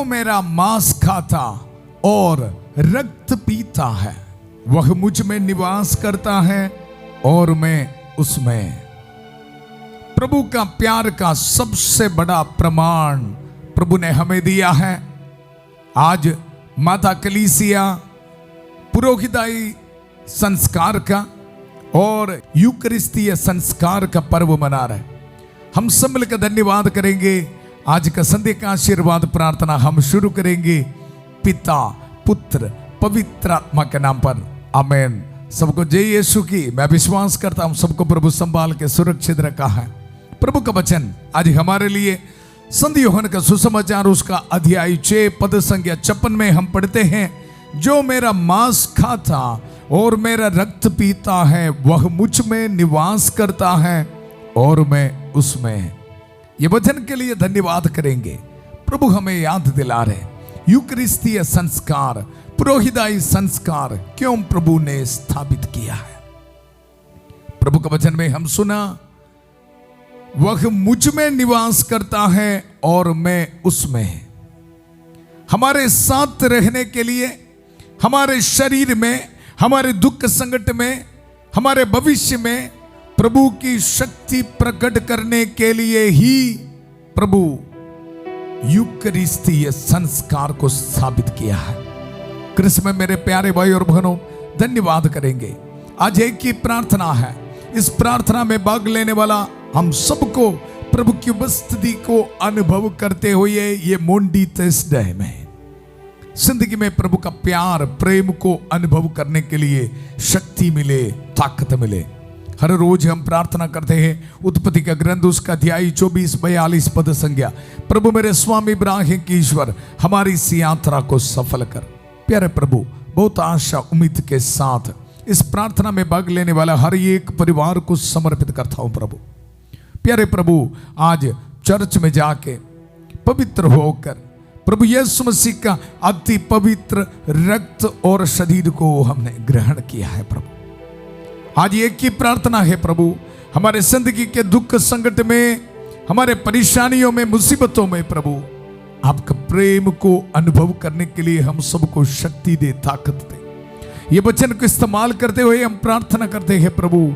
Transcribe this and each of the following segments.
जो मेरा मांस खाता और रक्त पीता है वह मुझ में निवास करता है और मैं उसमें। प्रभु का प्यार का सबसे बड़ा प्रमाण प्रभु ने हमें दिया है। आज माता कलीसिया पुरोहिताई संस्कार का और यूकरिस्तीय संस्कार का पर्व मना रहे। हम सब मिलकर धन्यवाद करेंगे। आज का संध्या का आशीर्वाद प्रार्थना हम शुरू करेंगे पिता पुत्र पवित्र आत्मा के नाम पर, आमीन। सबको जय यीशु की। मैं विश्वास करता हूं सबको प्रभु संभाल के सुरक्षित रखा है। प्रभु का वचन आज हमारे लिए संत यूहन्ना का सुसमाचार उसका अध्याय 6 पद संख्या 56 में हम पढ़ते हैं, जो मेरा मांस खाता और मेरा रक्त पीता है वह मुझ में निवास करता है और मैं उसमें। ये वचन के लिए धन्यवाद करेंगे। प्रभु हमें याद दिला रहे यूकरिस्तीय संस्कार पुरोहिताई संस्कार क्यों प्रभु ने स्थापित किया है। प्रभु का वचन में हम सुना, वह मुझ में निवास करता है और मैं उसमें। हमारे साथ रहने के लिए, हमारे शरीर में, हमारे दुख संकट में, हमारे भविष्य में प्रभु की शक्ति प्रकट करने के लिए ही प्रभु यूकरिस्तीय संस्कार को स्थापित किया है। कृष्ण में मेरे प्यारे भाई और बहनों धन्यवाद करेंगे। आज एक ही प्रार्थना है, इस प्रार्थना में भाग लेने वाला हम सबको प्रभु की उपस्थिति को अनुभव करते हुए ये मोंडी थर्सडे में जिंदगी में प्रभु का प्यार प्रेम को अनुभव करने के लिए शक्ति मिले, ताकत मिले। हर रोज हम प्रार्थना करते हैं उत्पत्ति का ग्रंथ उसका अध्याय 24-42 पद संज्ञा, प्रभु मेरे स्वामी इब्राहिम की ईश्वर हमारी इस यात्रा को सफल कर। प्यारे प्रभु, बहुत आशा उम्मीद के साथ इस प्रार्थना में भाग लेने वाला हर एक परिवार को समर्पित करता हूं। प्रभु प्यारे प्रभु, आज चर्च में जाके पवित्र होकर प्रभु यीशु मसीह का अति पवित्र रक्त और शरीर को हमने ग्रहण किया है। प्रभु आज एक ही प्रार्थना है प्रभु, हमारे जिंदगी के दुख संकट में, हमारे परेशानियों में, मुसीबतों में प्रभु आपका प्रेम को अनुभव करने के लिए हम सबको शक्ति दे, ताकत दे। ये वचन को इस्तेमाल करते हुए हम प्रार्थना करते हैं प्रभु,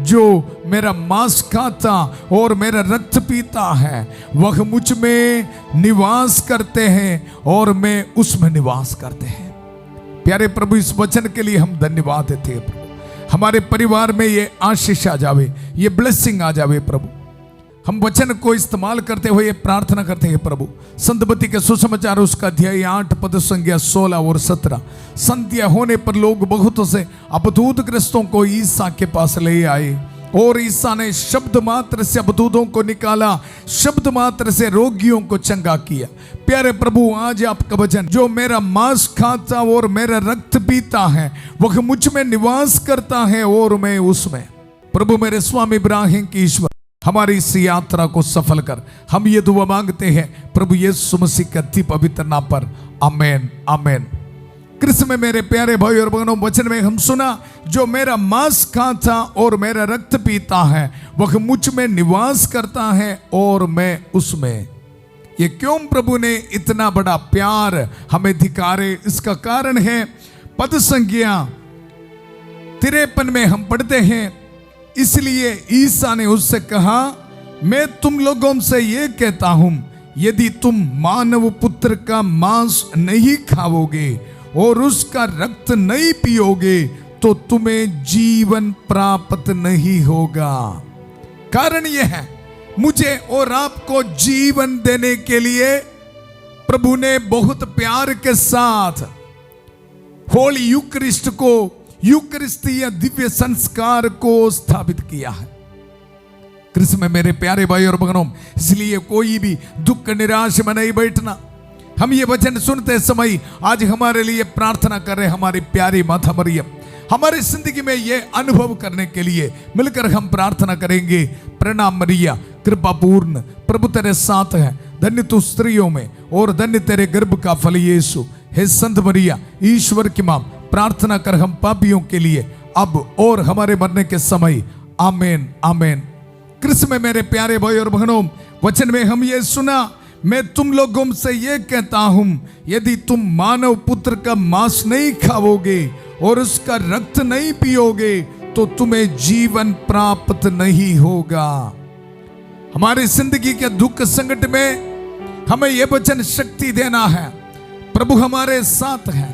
जो मेरा मांस खाता और मेरा रक्त पीता है वह मुझ में निवास करते हैं और मैं उसमें निवास करते हैं। प्यारे प्रभु, इस वचन के लिए हम धन्यवाद देते हैं प्रभु। हमारे परिवार में ये आशीष आ जावे, ये ब्लेसिंग आ जावे प्रभु। हम वचन को इस्तेमाल करते हुए प्रार्थना करते हैं प्रभु। संतबत्ती के सुसमाचार उसका अध्याय 8 पद संख्या 16 और 17, संध्या होने पर लोग बहुतों से अबदूतग्रस्तों को ईसा के पास ले आए और ईसा ने शब्द मात्र से अबदूतों को निकाला, शब्द मात्र से रोगियों को चंगा किया। प्यारे प्रभु, आज आपका वचन, जो मेरा मांस खाता और मेरा रक्त पीता है वह मुझ में निवास करता है और मैं उसमें। प्रभु मेरे स्वामी इब्राहिम की ईश्वर हमारी इस यात्रा को सफल कर। हम ये दुआ मांगते हैं प्रभु यीशु मसीह के अति पवित्र नाम पर, आमीन आमीन। कृष्ण में मेरे प्यारे भाई और बहनों, वचन में हम सुना, जो मेरा मांस खाता और मेरा रक्त पीता है वह मुझ में निवास करता है और मैं उसमें। ये क्यों प्रभु ने इतना बड़ा प्यार हमें दिखारे, इसका कारण है पद संख्या 53 में हम पढ़ते हैं, इसलिए ईसा ने उससे कहा, मैं तुम लोगों से ये कहता हूं, यदि तुम मानव पुत्र का मांस नहीं खाओगे और उसका रक्त नहीं पियोगे तो तुम्हें जीवन प्राप्त नहीं होगा। कारण यह है, मुझे और आपको जीवन देने के लिए प्रभु ने बहुत प्यार के साथ होली यूकरिस्ट को, यूकरिस्तीय दिव्य संस्कार को स्थापित किया है। कृष्ण में मेरे प्यारे भाई और बहनों, इसलिए कोई भी दुख निराश में नहीं बैठना। हम ये वचन सुनते समय आज हमारे लिए प्रार्थना कर रहे हमारी प्यारी माता मरियम, हमारी जिंदगी में ये अनुभव करने के लिए मिलकर हम प्रार्थना करेंगे। प्रणाम मरिया, कृपा पूर्ण, प्रभु तेरे साथ है, धन्य तू स्त्रियों में और धन्य तेरे गर्भ का फल यीशु। हे संत मरिया, ईश्वर की मां, प्रार्थना कर हम पापियों के लिए अब और हमारे मरने के समय, आमीन आमीन। कृष्ण में मेरे प्यारे भाई और बहनों, वचन में हम ये सुना, मैं तुम लोगों से ये कहता हूं, यदि तुम मानव पुत्र का मांस नहीं खाओगे और उसका रक्त नहीं पियोगे तो तुम्हें जीवन प्राप्त नहीं होगा। हमारी जिंदगी के दुख संकट में हमें यह वचन शक्ति देना है। प्रभु हमारे साथ है।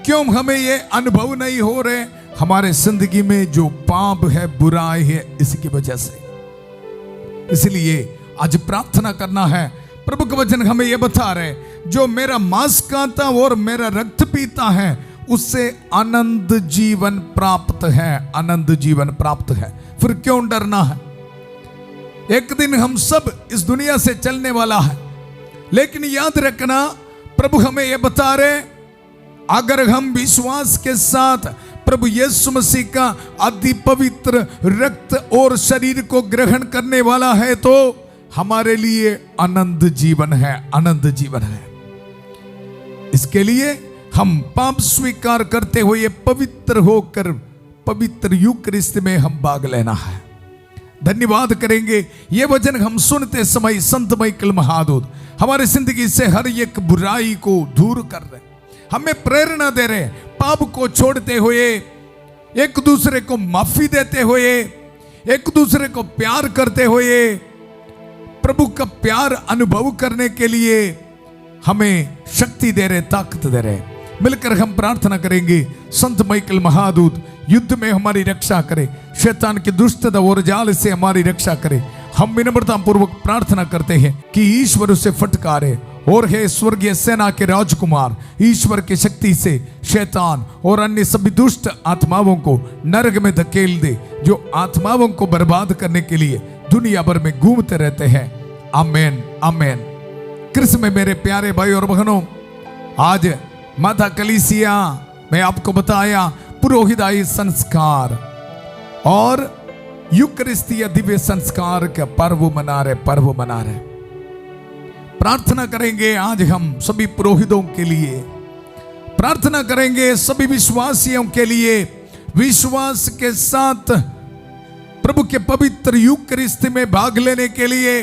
क्यों हमें ये अनुभव नहीं हो रहे? हमारे जिंदगी में जो पाप है, बुराई है, इसकी वजह से। इसलिए आज प्रार्थना करना है। प्रभु का वचन हमें यह बता रहे, जो मेरा मांस खाता और मेरा रक्त पीता है उससे अनंत जीवन प्राप्त है, अनंत जीवन प्राप्त है। फिर क्यों डरना है? एक दिन हम सब इस दुनिया से चलने वाला है, लेकिन याद रखना प्रभु हमें यह बता रहे, अगर हम विश्वास के साथ प्रभु यीशु मसीह का अति पवित्र रक्त और शरीर को ग्रहण करने वाला है तो हमारे लिए अनंत जीवन है, अनंत जीवन है। इसके लिए हम पाप स्वीकार करते हुए पवित्र होकर पवित्र यूकरिस्त में हम भाग लेना है। धन्यवाद करेंगे। ये वचन हम सुनते समय संत माइकल महादूत हमारी जिंदगी से हर एक बुराई को दूर कर रहे, हमें प्रेरणा दे रहे, पाप को छोड़ते हुए, एक दूसरे को माफी देते हुए, एक दूसरे को प्यार करते हुए, प्रभु का प्यार अनुभव करने के लिए हमें शक्ति दे रहे, ताकत दे रहे। मिलकर हम प्रार्थना करेंगे। संत माइकल महादूत युद्ध में हमारी रक्षा करे, शैतान की दुष्टता और जाल से हमारी रक्षा करे। हम विनम्रता पूर्वक प्रार्थना करते हैं कि ईश्वर उसे फटकारे और हे स्वर्गीय सेना के राजकुमार, ईश्वर की शक्ति से शैतान और अन्य सभी दुष्ट आत्माओं को नरक में धकेल दे, जो आत्माओं को बर्बाद करने के लिए दुनिया भर में घूमते रहते हैं। आमेन, आमेन। कृष्ण में मेरे प्यारे भाई और बहनों, आज माता कलीसिया में आपको बताया पुरोहिताई संस्कार और यूकरिस्तीय दिव्य संस्कार का पर्व मना रहे। प्रार्थना करेंगे आज हम सभी पुरोहितों के लिए, प्रार्थना करेंगे सभी विश्वासियों के लिए, विश्वास के साथ प्रभु के पवित्र यूकरिस्त में भाग लेने के लिए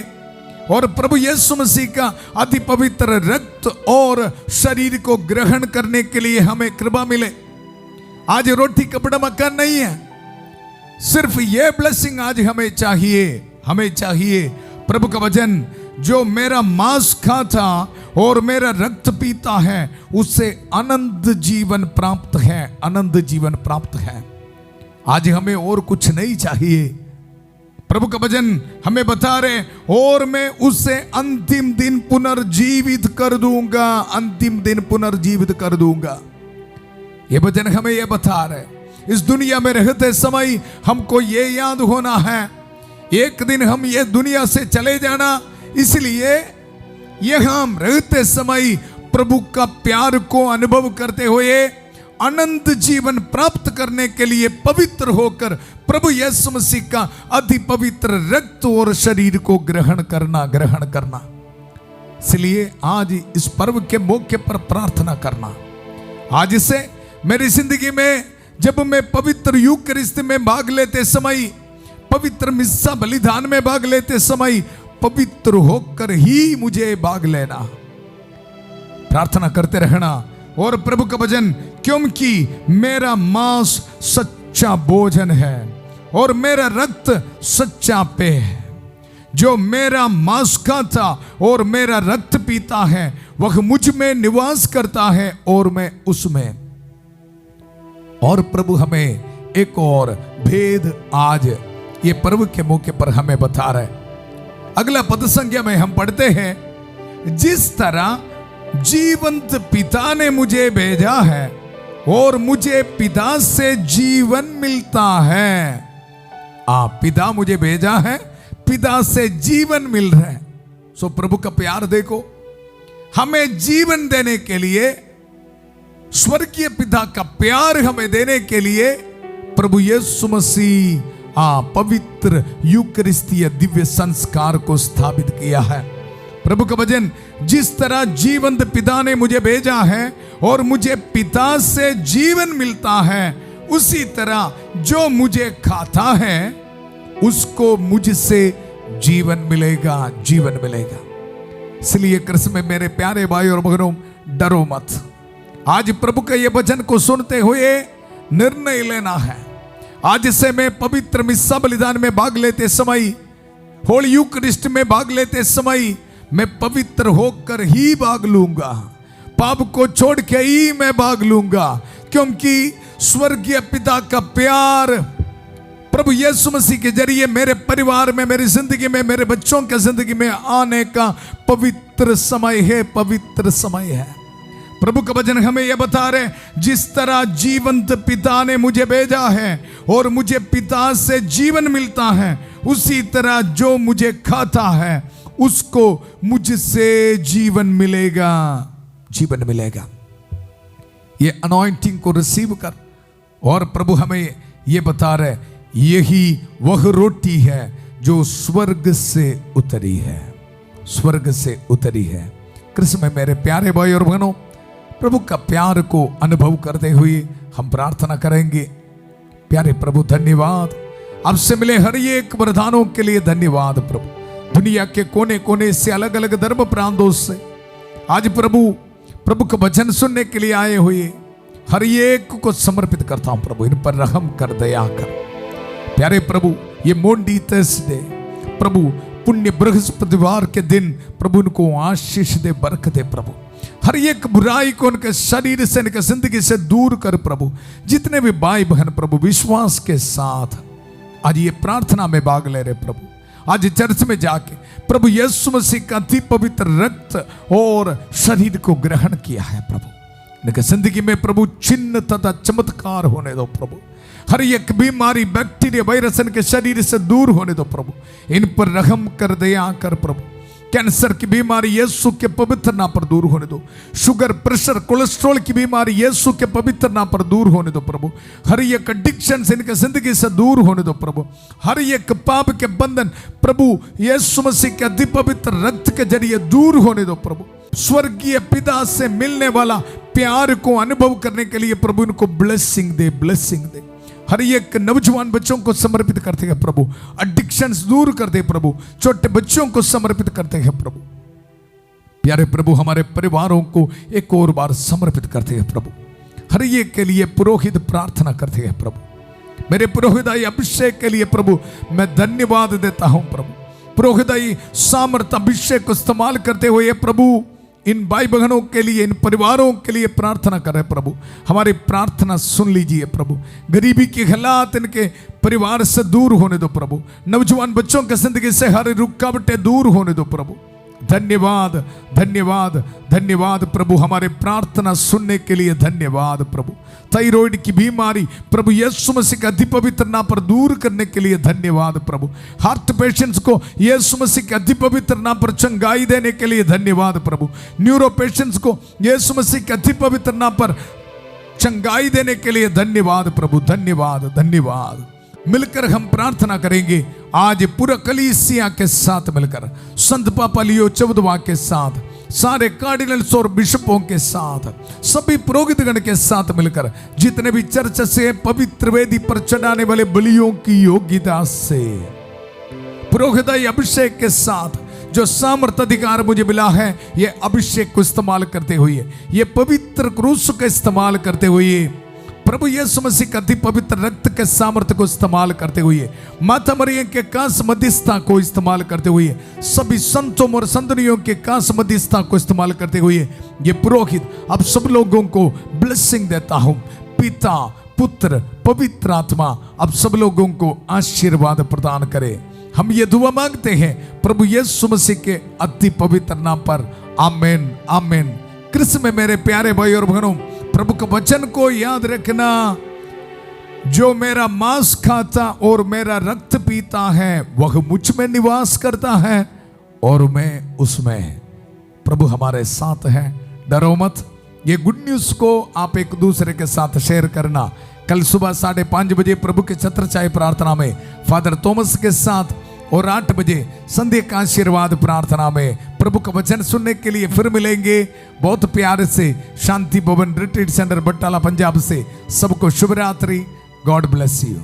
और प्रभु यीशु मसीह का अति पवित्र रक्त और शरीर को ग्रहण करने के लिए हमें कृपा मिले। आज रोटी कपड़ा मकान नहीं है, सिर्फ ये ब्लेसिंग आज हमें चाहिए। प्रभु का वचन, जो मेरा मांस खाता और मेरा रक्त पीता है उससे अनंत जीवन प्राप्त है, अनंत जीवन प्राप्त है। आज हमें और कुछ नहीं चाहिए। प्रभु का वचन हमें बता रहे, और मैं उससे अंतिम दिन पुनर्जीवित कर दूंगा, अंतिम दिन पुनर्जीवित कर दूंगा। ये वचन हमें यह बता रहे, इस दुनिया में रहते समय हमको ये याद होना है, एक दिन हम ये दुनिया से चले जाना। इसलिए यहां रहते समय प्रभु का प्यार को अनुभव करते हुए अनंत जीवन प्राप्त करने के लिए पवित्र होकर प्रभु यीशु मसीह का अति पवित्र रक्त और शरीर को ग्रहण करना। इसलिए आज इस पर्व के मौके पर प्रार्थना करना। आज से मेरी जिंदगी में जब मैं पवित्र यूकरिस्त में भाग लेते समय, पवित्र मिस्सा बलिदान में भाग लेते समय पवित्र होकर ही मुझे भाग लेना, प्रार्थना करते रहना। और प्रभु का वचन, क्योंकि मेरा मांस सच्चा भोजन है और मेरा रक्त सच्चा पेय है। जो मेरा मांस खाता और मेरा रक्त पीता है वह मुझ में निवास करता है और मैं उसमें। और प्रभु हमें एक और भेद आज ये पर्व के मौके पर हमें बता रहे। अगला पद संख्या में हम पढ़ते हैं, जिस तरह जीवंत पिता ने मुझे भेजा है और मुझे पिता से जीवन मिलता है। पिता मुझे भेजा है, पिता से जीवन मिल रहा है। सो प्रभु का प्यार देखो, हमें जीवन देने के लिए, स्वर्गीय पिता का प्यार हमें देने के लिए प्रभु यीशु मसीह पवित्र यूकरिस्तीय दिव्य संस्कार को स्थापित किया है। प्रभु का वचन, जिस तरह जीवंत पिता ने मुझे भेजा है और मुझे पिता से जीवन मिलता है, उसी तरह जो मुझे खाता है उसको मुझसे जीवन मिलेगा, जीवन मिलेगा। इसलिए कृष्ण में मेरे प्यारे भाई और बहनों, डरो मत। आज प्रभु के ये वचन को सुनते हुए निर्णय लेना है। आज से मैं पवित्र मिस्सा बलिदान में भाग लेते समय, होली यूकरिस्ट में भाग लेते समय मैं पवित्र होकर ही भाग लूंगा, पाप को छोड़ के ही मैं भाग लूंगा, क्योंकि स्वर्गीय पिता का प्यार प्रभु यीशु मसीह के जरिए मेरे परिवार में, मेरी जिंदगी में, मेरे बच्चों के जिंदगी में आने का पवित्र समय है, पवित्र समय है। प्रभु का वचन हमें यह बता रहे, जिस तरह जीवंत पिता ने मुझे भेजा है और मुझे पिता से जीवन मिलता है, उसी तरह जो मुझे खाता है उसको मुझसे जीवन मिलेगा, जीवन मिलेगा। ये अनॉइंटिंग को रिसीव कर। और प्रभु हमें ये बता रहे, यही वह रोटी है जो स्वर्ग से उतरी है, स्वर्ग से उतरी है। कृष्ण में मेरे प्यारे भाई और बहनों, प्रभु का प्यार को अनुभव करते हुए हम प्रार्थना करेंगे। प्यारे प्रभु धन्यवाद, आपसे मिले हर एक वरदानों के लिए धन्यवाद प्रभु। दुनिया के कोने कोने से, अलग अलग धर्म प्रांतों से आज प्रभु का वचन सुनने के लिए आए हुए हर एक को समर्पित करता हूं प्रभु। इन पर रहम कर, दया कर। प्यारे प्रभु, ये मोंडी थर्सडे प्रभु, पुण्य बृहस्पतिवार के दिन प्रभु उनको आशीष दे, बरकत दे प्रभु। हर एक बुराई को उनके शरीर से, उनके जिंदगी से दूर कर प्रभु। जितने भी भाई बहन प्रभु विश्वास के साथ आज ये प्रार्थना में भाग ले रहे प्रभु, आज चर्च में जाके प्रभु यीशु मसीह का अति पवित्र रक्त और शरीर को ग्रहण किया है प्रभु, उनके जिंदगी में प्रभु चिन्ह तथा चमत्कार होने दो प्रभु। हर एक बीमारी, बैक्टीरिया, वायरस इनके शरीर से दूर होने दो प्रभु। इन पर रहम कर, दया कर प्रभु। कैंसर की बीमारी यीशु के पवित्र नाम पर दूर होने दो। शुगर, प्रेशर, कोलेस्ट्रॉल की बीमारी यीशु के पवित्र नाम पर दूर होने दो प्रभु। हर एक एडिक्शन से इनके जिंदगी से दूर होने दो प्रभु। हर एक पाप के बंधन प्रभु यीशु मसीह के अति पवित्र रक्त के जरिए दूर होने दो प्रभु। स्वर्गीय पिता से मिलने वाला प्यार को अनुभव करने के लिए प्रभु इनको ब्लेसिंग दे, ब्लेसिंग दे। हर एक नौजवान बच्चों को समर्पित करते हैं प्रभु। एडिक्शंस दूर कर दे प्रभु। छोटे बच्चों को समर्पित करते हैं प्रभु। प्यारे प्रभु, हमारे परिवारों को एक और बार समर्पित करते हैं प्रभु। हर एक के लिए पुरोहित प्रार्थना करते हैं प्रभु। मेरे पुरोहिताई अभिषेक के लिए प्रभु मैं धन्यवाद देता हूं प्रभु। पुरोहिताई सामर्थ अभिषेक को इस्तेमाल करते हुए प्रभु इन भाई बहनों के लिए, इन परिवारों के लिए प्रार्थना करें प्रभु। हमारी प्रार्थना सुन लीजिए प्रभु। गरीबी की हालात इनके परिवार से दूर होने दो प्रभु। नौजवान बच्चों के जिंदगी से हर रुकावटें दूर होने दो प्रभु। धन्यवाद, धन्यवाद, धन्यवाद प्रभु। हमारे प्रार्थना सुनने के लिए धन्यवाद प्रभु। थायराइड की बीमारी प्रभु यीशु मसीह के अति पवित्र नाम पर दूर करने के लिए धन्यवाद प्रभु। हार्ट पेशेंट्स को यीशु मसीह के अति पवित्र नाम पर चंगाई देने के लिए धन्यवाद प्रभु। न्यूरो पेशेंट्स को यीशु मसीह के अति पवित्र नाम पर चंगाई देने के लिए धन्यवाद प्रभु। धन्यवाद, धन्यवाद। मिलकर हम प्रार्थना करेंगे आज पूरा कलीसिया के साथ मिलकर, संत पापा लियो 14वां के साथ, सारे कार्डिनल्स और बिशपों के साथ, सभी पुरोहितगण के साथ मिलकर, जितने भी चर्च से पवित्र वेदी पर चढ़ाने वाले बलियों की योग्यता से, पुरोहिताई अभिषेक के साथ जो सामर्थ अधिकार मुझे मिला है, ये अभिषेक को इस्तेमाल करते हुए, ये पवित्र क्रूस का इस्तेमाल करते हुए, प्रभु यीशु मसीह का अति पवित्र रक्त के सामर्थ्य को इस्तेमाल करते हुए, माता मरियम के कांस मध्यस्थता को इस्तेमाल करते हुए, सभी संतों और संतनियों के कांस मध्यस्थता को इस्तेमाल करते हुए, ये पुरोहित अब सब लोगों को ब्लेसिंग देता हूं। पिता, पुत्र, पवित्र आत्मा अब सब लोगों को आशीर्वाद प्रदान करे। हम ये दुआ मांगते हैं प्रभु यीशु मसीह के अति पवित्र नाम पर। आमीन, आमीन। कृष्ण में मेरे प्यारे भाई और बहनों, प्रभु के वचन को याद रखना, जो मेरा मांस खाता और मेरा रक्त पीता है वह मुझ में निवास करता है और मैं उसमें। प्रभु हमारे साथ है, डरो मत। ये गुड न्यूज को आप एक दूसरे के साथ शेयर करना। कल सुबह 5:30 बजे प्रभु के छत्र छाया प्रार्थना में फादर थॉमस के साथ और 8 बजे संध्या का आशीर्वाद प्रार्थना में प्रभु का वचन सुनने के लिए फिर मिलेंगे। बहुत प्यार से शांति भवन रिट्रीट सेंटर बट्टाला पंजाब से सबको शुभ रात्रि। God bless you.